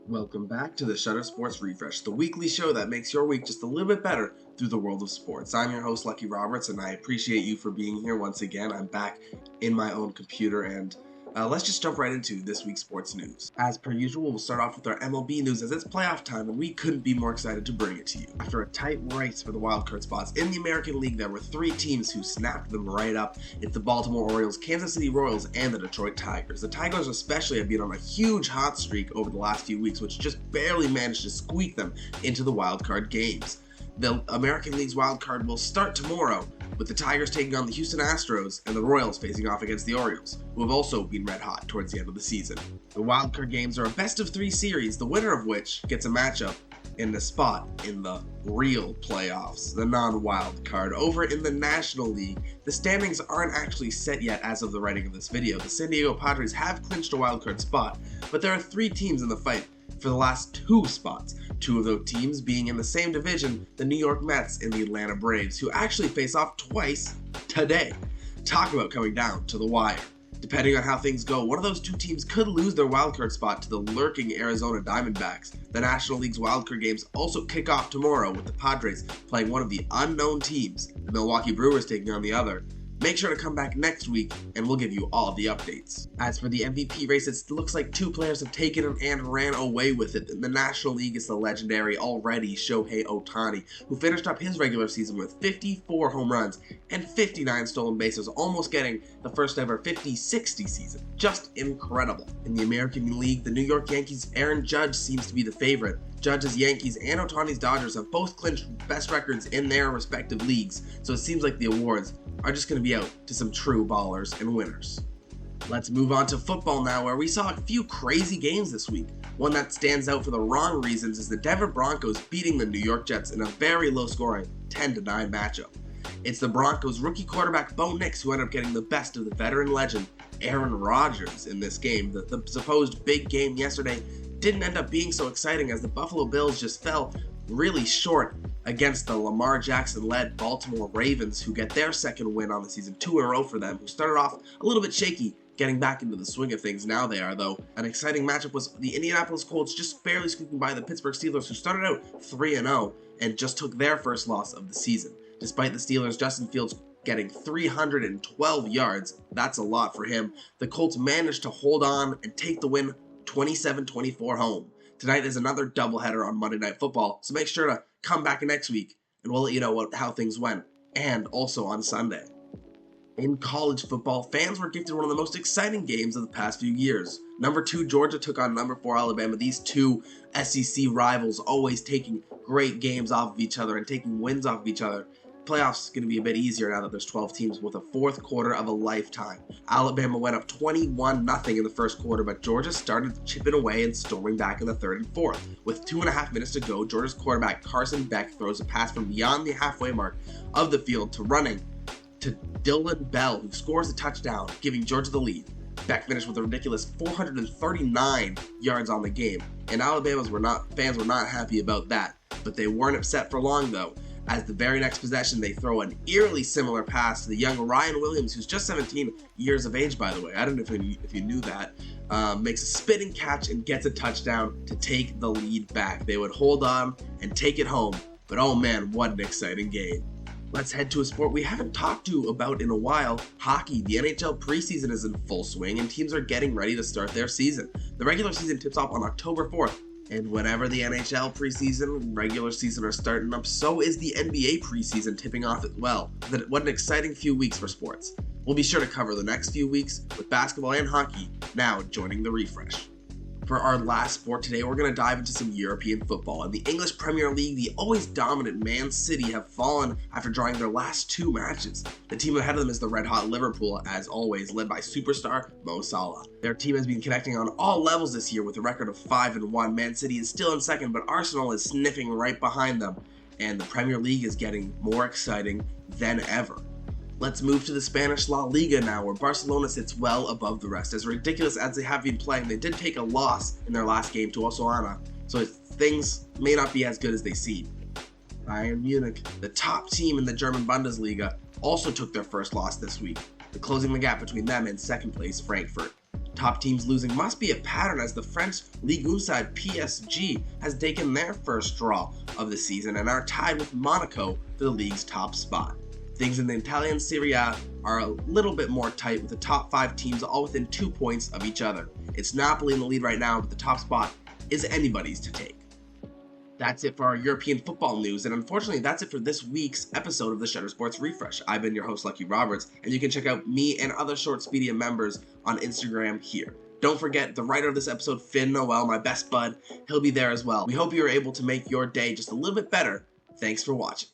Welcome back to the Shutter Sports Refresh, the weekly show that makes your week just a little bit better through the world of sports. I'm your host, Lucky Roberts, and I appreciate you for being here once again. I'm back in my own computer, and let's just jump right into this week's sports news. As per usual, we'll start off with our MLB news as it's playoff time, and we couldn't be more excited to bring it to you. After a tight race for the wildcard spots in the American League, there were three teams who snapped them right up. It's the Baltimore Orioles, Kansas City Royals, and the Detroit Tigers. The Tigers especially have been on a huge hot streak over the last few weeks, which just barely managed to squeak them into the wildcard games. The American League's wildcard will start tomorrow, with the Tigers taking on the Houston Astros and the Royals facing off against the Orioles, who have also been red hot towards the end of the season. The wildcard games are a best-of-3 series, the winner of which gets a matchup in the spot in the real playoffs, the non-wild card. Over in the National League, the standings aren't actually set yet as of the writing of this video. The San Diego Padres have clinched a wildcard spot, but there are three teams in the fight for the last two spots. Two of those teams being in the same division, the New York Mets and the Atlanta Braves, who actually face off twice today. Talk about coming down to the wire. Depending on how things go, one of those two teams could lose their wildcard spot to the lurking Arizona Diamondbacks. The National League's wildcard games also kick off tomorrow with the Padres playing one of the unknown teams, the Milwaukee Brewers taking on the other. Make sure to come back next week and we'll give you all the updates. As for the MVP race, it looks like two players have taken it and ran away with it. In the National League, it's the legendary already Shohei Ohtani, who finished up his regular season with 54 home runs and 59 stolen bases, almost getting the first ever 50-60 season. Just incredible. In the American League, the New York Yankees' Aaron Judge seems to be the favorite. Judge's Yankees and Ohtani's Dodgers have both clinched best records in their respective leagues, so it seems like the awards are just going to be out to some true ballers and winners. Let's move on to football now, where we saw a few crazy games this week. One that stands out for the wrong reasons is the Denver Broncos beating the New York Jets in a very low-scoring 10-9 matchup. It's the Broncos' rookie quarterback Bo Nix who ended up getting the best of the veteran legend Aaron Rodgers in this game. The supposed big game yesterday didn't end up being so exciting as the Buffalo Bills just fell really short against the Lamar Jackson-led Baltimore Ravens, who get their second win on the season, 2 in a row for them, who started off a little bit shaky, getting back into the swing of things. Now they are, though. An exciting matchup was the Indianapolis Colts just barely squeaking by the Pittsburgh Steelers, who started out 3-0 and just took their first loss of the season. Despite the Steelers, Justin Fields getting 312 yards, that's a lot for him. The Colts managed to hold on and take the win 27-24 home. Tonight is another doubleheader on Monday Night Football, so make sure to come back next week and we'll let you know how things went, and also on Sunday. In college football, fans were gifted one of the most exciting games of the past few years. Number 2 Georgia took on number 4 Alabama. These two SEC rivals always taking great games off of each other and taking wins off of each other. Playoffs going to be a bit easier now that there's 12 teams with a fourth quarter of a lifetime. Alabama went up 21-0 in the first quarter, but Georgia started chipping away and storming back in the third and fourth. With 2.5 minutes to go, Georgia's quarterback Carson Beck throws a pass from beyond the halfway mark of the field to Dillon Bell, who scores a touchdown, giving Georgia the lead. Beck finished with a ridiculous 439 yards on the game, and Alabama's fans were not happy about that, but they weren't upset for long though, as the very next possession they throw an eerily similar pass to the young Ryan Williams, who's just 17 years of age, by the way. I don't know if you knew that. Makes a spinning catch and gets a touchdown to take the lead back. They would hold on and take it home, but oh man, what an exciting game. Let's head to a sport we haven't talked about in a while, hockey. The NHL preseason is in full swing and teams are getting ready to start their season. The regular season tips off on October 4th. And whenever the NHL preseason, regular season are starting up, so is the NBA preseason tipping off as well. What an exciting few weeks for sports. We'll be sure to cover the next few weeks with basketball and hockey now joining the refresh. For our last sport today, we're going to dive into some European football. In the English Premier League, the always dominant Man City have fallen after drawing their last 2 matches. The team ahead of them is the red-hot Liverpool, as always, led by superstar Mo Salah. Their team has been connecting on all levels this year with a record of 5-1. Man City is still in second, but Arsenal is sniffing right behind them, and the Premier League is getting more exciting than ever. Let's move to the Spanish La Liga now, where Barcelona sits well above the rest. As ridiculous as they have been playing, they did take a loss in their last game to Osasuna, so things may not be as good as they seem. Bayern Munich, the top team in the German Bundesliga, also took their first loss this week, closing the gap between them and second place Frankfurt. Top teams losing must be a pattern as the French Ligue 1 side PSG has taken their first draw of the season and are tied with Monaco for the league's top spot. Things in the Italian Serie A are a little bit more tight with the top 5 teams all within 2 points of each other. It's Napoli in the lead right now, but the top spot is anybody's to take. That's it for our European football news, and unfortunately that's it for this week's episode of the Shutter Sports Refresh. I've been your host, Lucky Roberts, and you can check out me and other Shorts Media members on Instagram here. Don't forget, the writer of this episode, Finn Noel, my best bud, he'll be there as well. We hope you are able to make your day just a little bit better. Thanks for watching.